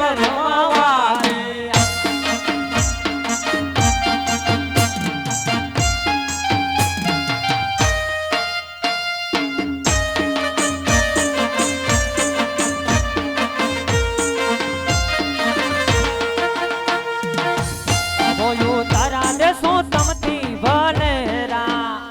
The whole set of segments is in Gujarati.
કરવા વાળી જોયું તારા દેશો તમથી ભલેરા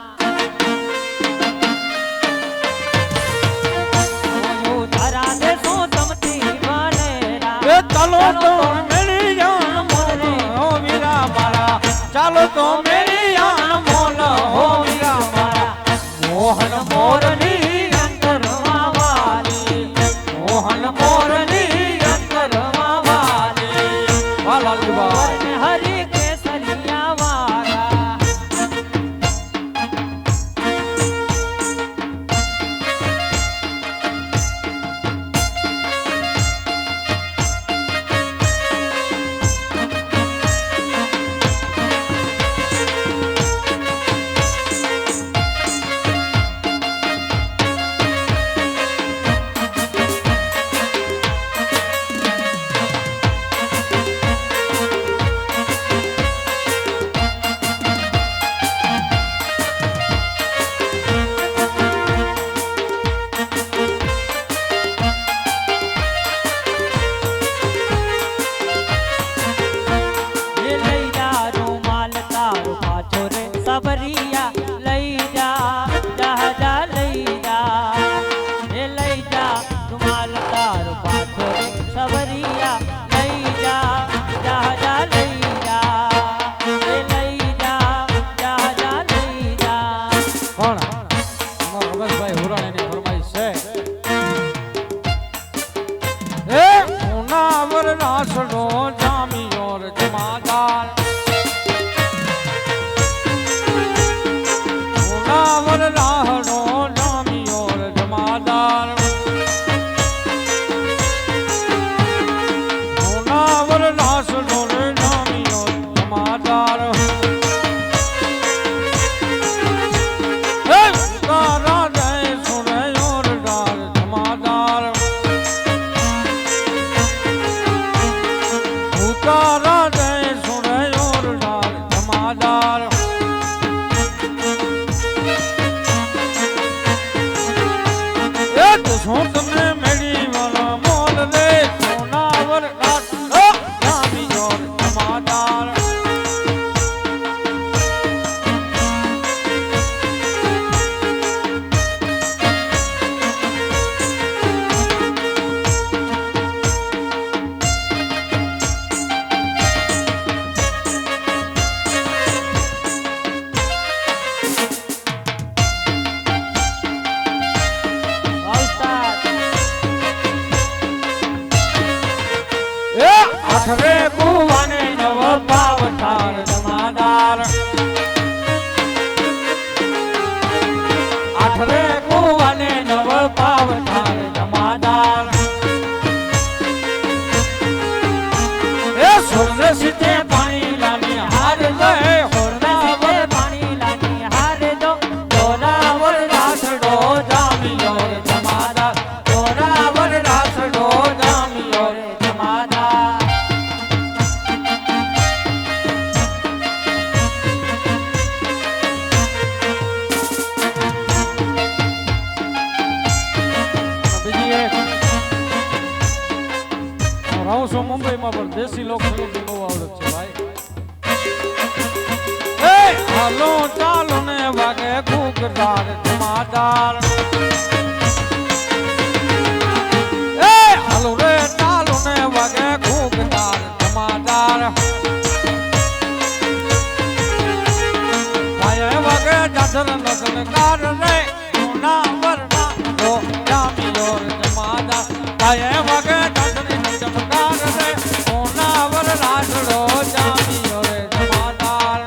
જોયું તારા દેશો તમથી ભલેરા એ ચાલો તો મેરી જાન મોલ હો વીરા મારા ચાલો તો મેરી જાન મોલ હો વીરા મારા મોહન મોરની અંતરમાં વાલી મોહન મોરની અંતરમાં વાલી વાલાલભાઈ હરી કેસરિયા વાળા સબરિયા લઈ જા જહાજા લઈ જા એ લઈ જા રૂમાલ તારો પાછો રે સબરિયા લઈ જા જહાજા લઈ જા એ લઈ જા જહાજા લઈ જા પણ અમાર રમેશભાઈ હુરાણીની ફરમાઈશ છે એ ઉનાવર રાસડો જામિયોર જમાદાર ઉનાવર રાહડો જામિયોર જમાદાર ઉનાવર રાસડો જામિયોર જમાદાર તારા જય સુરયોર ડાર જમાદાર તારા જય સુરયોર ડાર જમાદાર શું તમને મેળી વાળા મોલ રે સોનાવર રાસડો જામિયોર જમાદાર આઠરે કુવાને નવ પાવ ઠાર જમાદાર આઠરે કુવાને નવ પાવ ઠાર જમાદાર એ સુરજ સીતે પાણી લાની હાર ગયે હોરનાવર પાણી લાગી હારે દો જોરાવર રાસડો જામિયોર જમાદાર જોરાવર રાસડો જામિયોર જમાદાર બીજી એક હું રહું છું મુંબઈમાં પણ દેશી લોક સંગીતની બહુ આવડત છે ભાઈ એ હાલો ચાલો ને વાગે ઘૂઘરાર જમાદાર એ હાલો રે ચાલો ને વાગે ઘૂઘરાર જમાદાર ભાઈ વાગે જાજર લગનકાર રે ઉનાવર રાસડો જામિયોર જમાદાર ભાઈ વાગે જાજર લગનકાર રે ઉનાવર રાસડો જામિયોર જમાદાર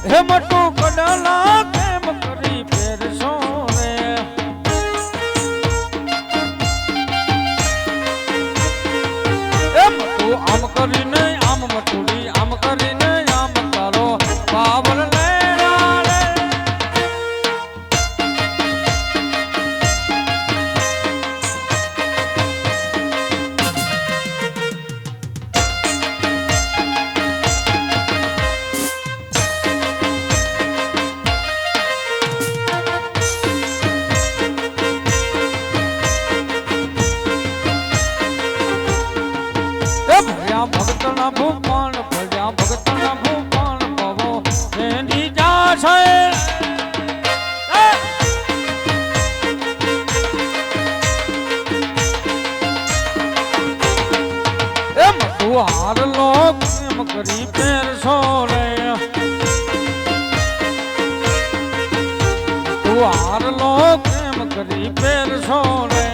હે મોટું કડલા કેમ કરી પહેરશો રે એમ તું આમ કરીને આમ મટુડી આમ કરીને આમ તારો પાવર લેરા રે ભગતના ભૂપાન ભજ્યા ભગતના ભૂપાન પવો એની જા છે એમ તું હાર લો એમ કરી પહેરશો રે તું હાર લો એમ કરી પહેરશો રે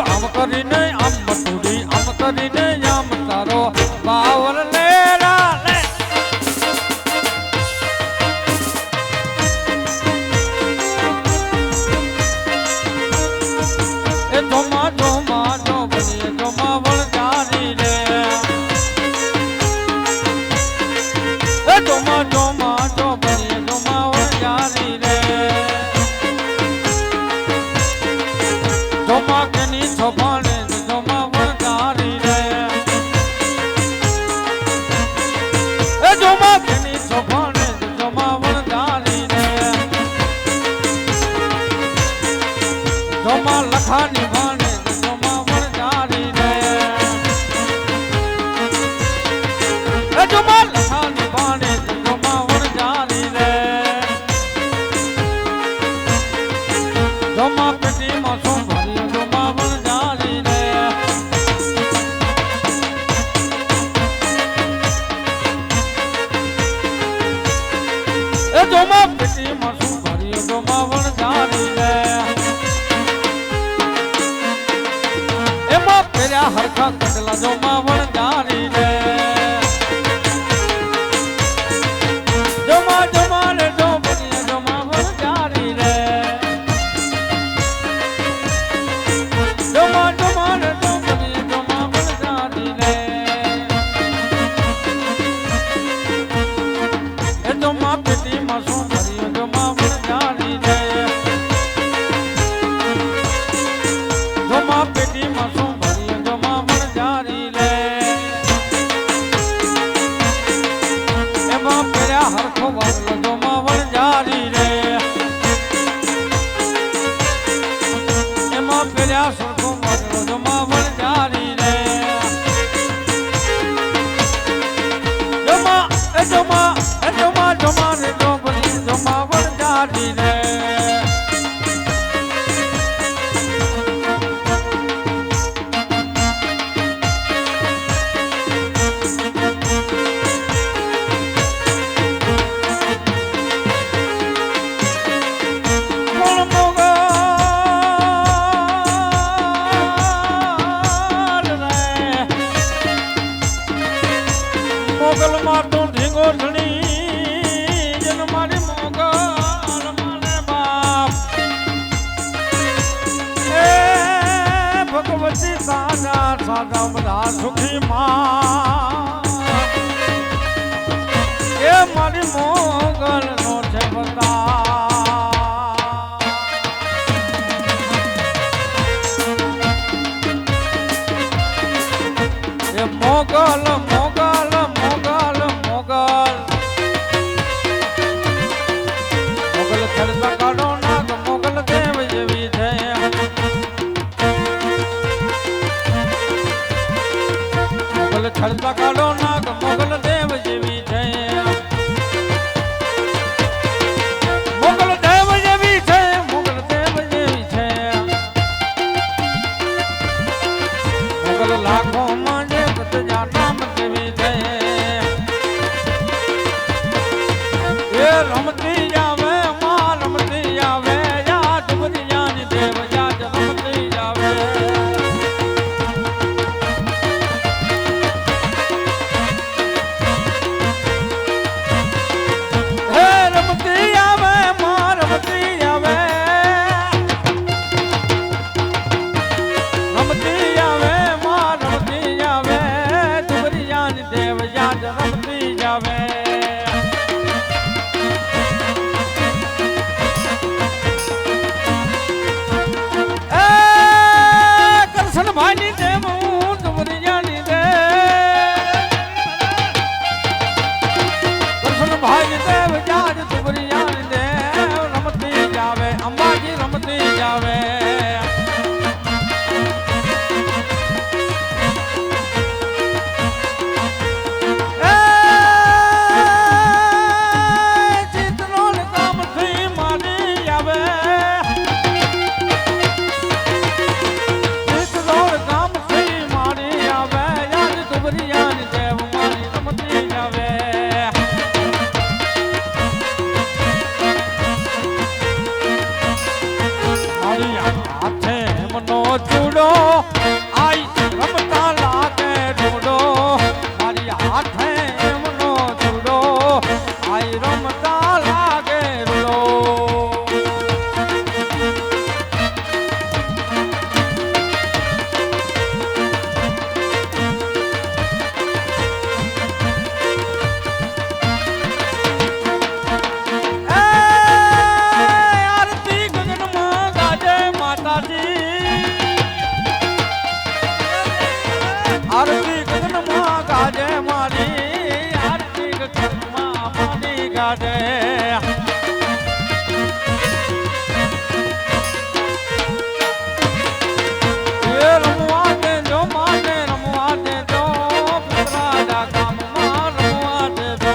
આમ કરીને આમ મટુડી આમ કરીને આમ તારો પાવર લેરા લે એ જોમા જોમા જો બની જોમા વળગારી રે એ જોમા જોમા જો બની જોમા વળગારી રે જોમા કેની છોભાને જોમા વળગારી રે એ જોમા કેની છોભાને જોમા વળગારી રે જોમા લખાની ભાને જોમા વળગારી રે એ જોમા લખાની ભાને જોમા વળગારી રે જોમા પેટીમાં શું ભર્યું જોમા વળગારી રે એ જોમા પેટીમાં શું ભર્યું જોમા વળગારી રે એમાં ફેર્યા હરખા કડલા જોમા વળગારી રે જોમા જોમા રે જો બની જોમા વળગારી રે જોમા જોમા રે જો બની જોમા વળગારી રે એ જોમા પેટીમાં શું ભર્યું જોમા વળગારી રે જોમા પેટીમાં શું ભર્યું જોમા વળગારી રે એમાં પેર્યા હરખો વાગલો જોમા વળગારી રે એમાં પેર્યા સરખો વાગલો જોમા વળગારી રે જોમા એ જોમા એ જોમા જોમા રે જો બની જોમા વળગારી રે મોગલ માં તું ઢીંગો ધણી જન મારી મોગલ માને બાપ એ ભગવતી સાજા સાજા બધા સુખી માં એ મારી મોગલ નો છે બતા એ મોગલ મોગલ મોગલ મોગલ મોગલ ખડતા કાઢો નાગ મોગલ દેવ જેવી છે મોગલ ખડતા કાઢો નાગ મોગલ દેવ જેવી છે મોગલ દેવ જેવી છે મોગલ દેવ જેવી છે મોગલ લાખો માં જે કતજા નામ જેવી છે એ રમતી જાવે માં રમતી જાવે યાદ બધી જાની દેવ યાદ રમતી જાવે દે એ રમવા દેજો માને રમવા દેજો પિતરાડા ગામમાં રમવા દેજો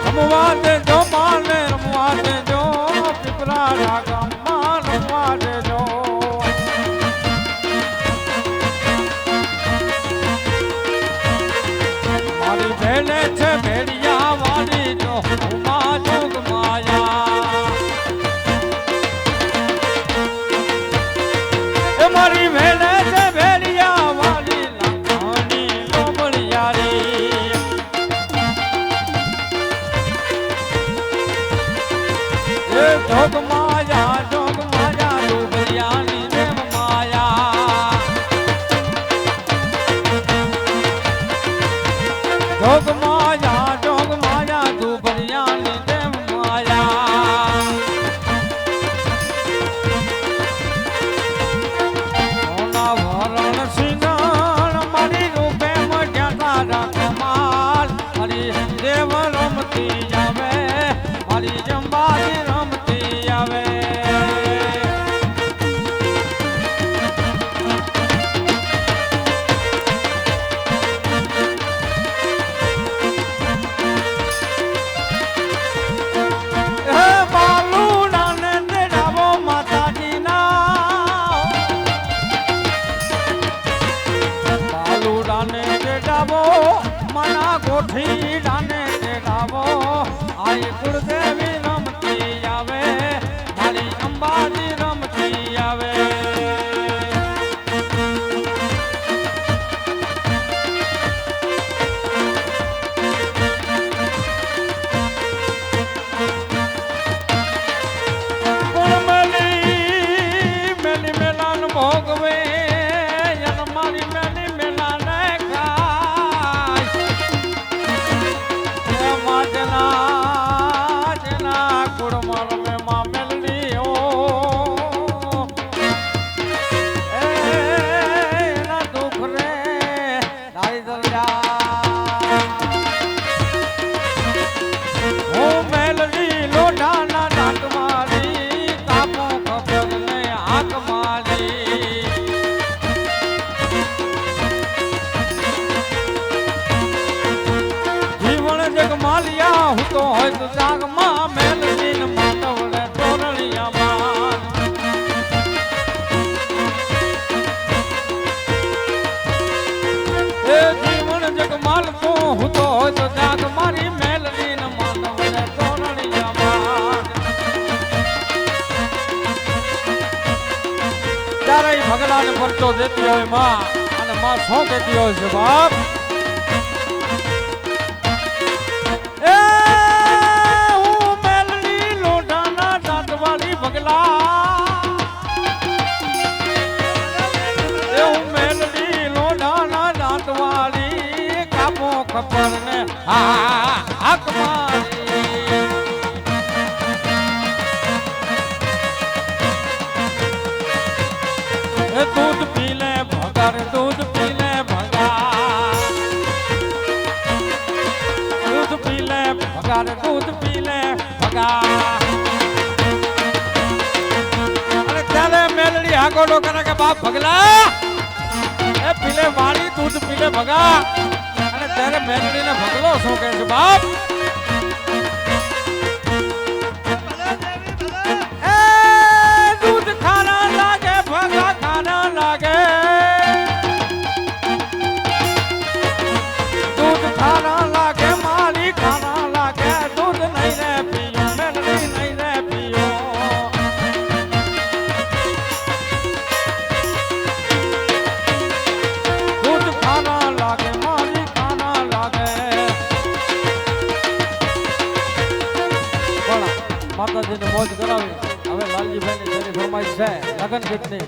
રમવા દેજો માને રમવા દેજો પિતરાડા ગામમાં રમવા દેજો મારી બેને છે ભેડિયા વાળી જો ઉમા જોગ માયા એ મારી બેને છે ભેડિયા વાળી લાખની લોમડિયારી એ જોગ માયા ડુબલિયાની જેમ માયા જોગ માયા ડુબલિયાની જેમ માયા સોના ભરણ સિંગણ મારી રૂપે મઢ્યા તારા કમાલ મારી દેવ રમતી આવે મારી જંબારી રમતી આવે હે બાલુડાને તેડાવો માતાજીના બાલુડાને તેડાવો મના ગોઠીડાને તેડાવો આઈ કુળદેવી રમતી આવે મારી અંબાજી રમતી આવે મેલી મેલાન ભોગવે યન મારી મેલી મેલાને ખાય માટના જેના કુળમર મે માં મેલડી હો એના દુખ રે નારી દરજા હું મેલડી લોઢાના દાંત મારી કાપો ખબર ને હાથ મારી જીવન જગ માલિયા હું તો હોય તો જાગમાં મેલડી ને માનવને ટોરણિયામાં એ જીવન જગ માલતો હું તો હોય તો જાગ મારી મેલડી ને માનવને ટોરણિયામાં ત્યારે ભગલાને પરચો દેતી હોય માં અને માં શું કહેતી હોય છે બાપ એ હું મેલડી લોઢાના દાંતવાળી ભગલા એ હું મેલડી લોઢાના દાંતવાળી કાપો ખબર ને હાક મારી એ દૂધ પી લે ભગર દૂધ પી લે ભગા દૂધ પી લે ભગર દૂધ પી લે ભગા અરે ત્યારે મેલડી હાગોડો કરે કે બાપ ભગલા એ પીલે વાળી દૂધ પીલે ભગા અને ત્યારે મેલડી ને ભગલો શું કહે છે બાપ એ દૂધ ખાના લાગે ભગા ખાના લાગે દૂધ ખાના લાગે મારી ખાના લાગે દૂધ નહીં રે પીયો મેલડી નહીં રે પીયો દૂધ ખાના લાગે મારી ખાના લાગે માતાજીને મોજ કરાવી હવે લાલજીભાઈ ની જેની ફરમાઈશ છે લગન ગીતની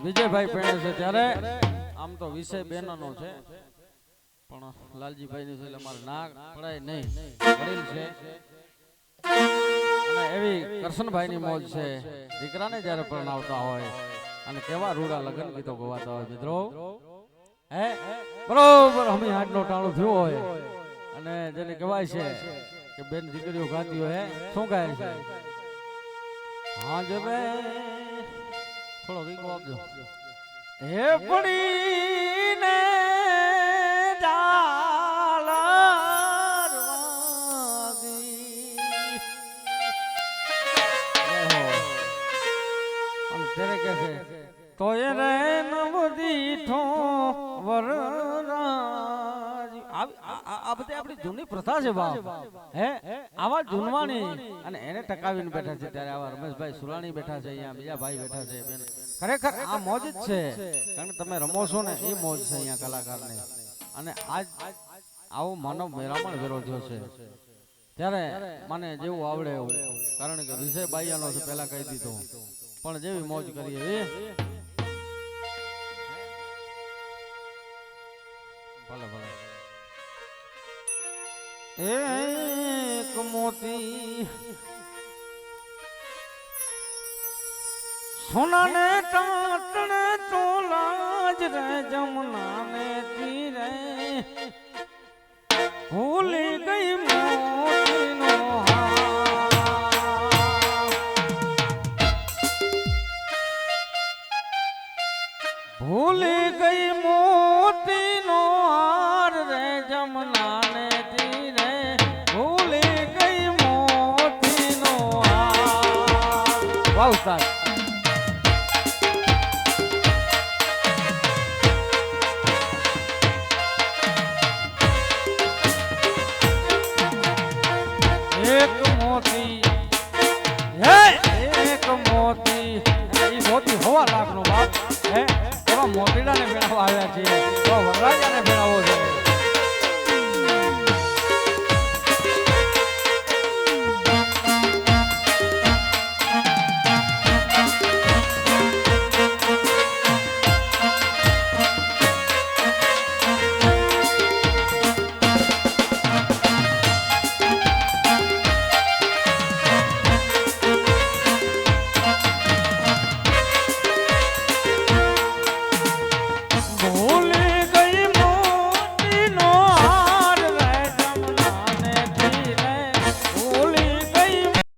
વિજયભાઈ પહેણે છે ત્યારે આમ તો વિષય બેનનો છે પણ લાલજીભાઈ ની એટલે મારે ના પડાય નહીં વડીલ છે અને એવી કરશનભાઈ ની મોજ છે દીકરાને જ્યારે પરણાવતા હોય અને કેવા રૂડા લગન ગીતો ગવાતા હોય મિત્રો હે બરોબર અમે હાથનો ટાળો થયો હોય અને જેને કહેવાય છે કે બેન દીકરીઓ ગાતી હોય શું ગાય છે હા જે બે થોડો રીંગો આપજો હે પડીને તો એ રે નવદીઠો વરરાજ આ બધી આપણી જૂની પ્રથા છે બાપ હે આવા જૂનવાણી અને એને ટકાવીને બેઠા છે ત્યારે આવા રમેશભાઈ સુરાણી બેઠા છે અહીંયા બીજા ભાઈ બેઠા છે બેન ખરેખર આ મોજ જ છે કારણ કે તમે રમો છો ને એ મોજ છે અહીંયા કલાકારને અને આજ આવો માનવ મેરામણ વિરોધ્યો છે ત્યારે મને જેવું આવડે એવું કારણ કે વિષય બાઈયાનો છે પહેલા કહી દીધું પણ જેવી મોજ કરીએ એ ભલે ભલે એક મોતી સોનાને તાતણે ચોલાજ રે જમનાને તીરે ભૂલી ગઈ મોતીનો ભૂલી ગઈ મોતીનો હાર રે જમનાને તીરે ભૂલી ગઈ મોતીનો હાર વાહ ઉસ્તાદ એક મોતી હે એક મોતી ઈ મોતી હવા લાખનો બાપ હે એવા મોતીડાને ભેળાવા આવ્યા છે તો વરરાજાને ભેળાવો છે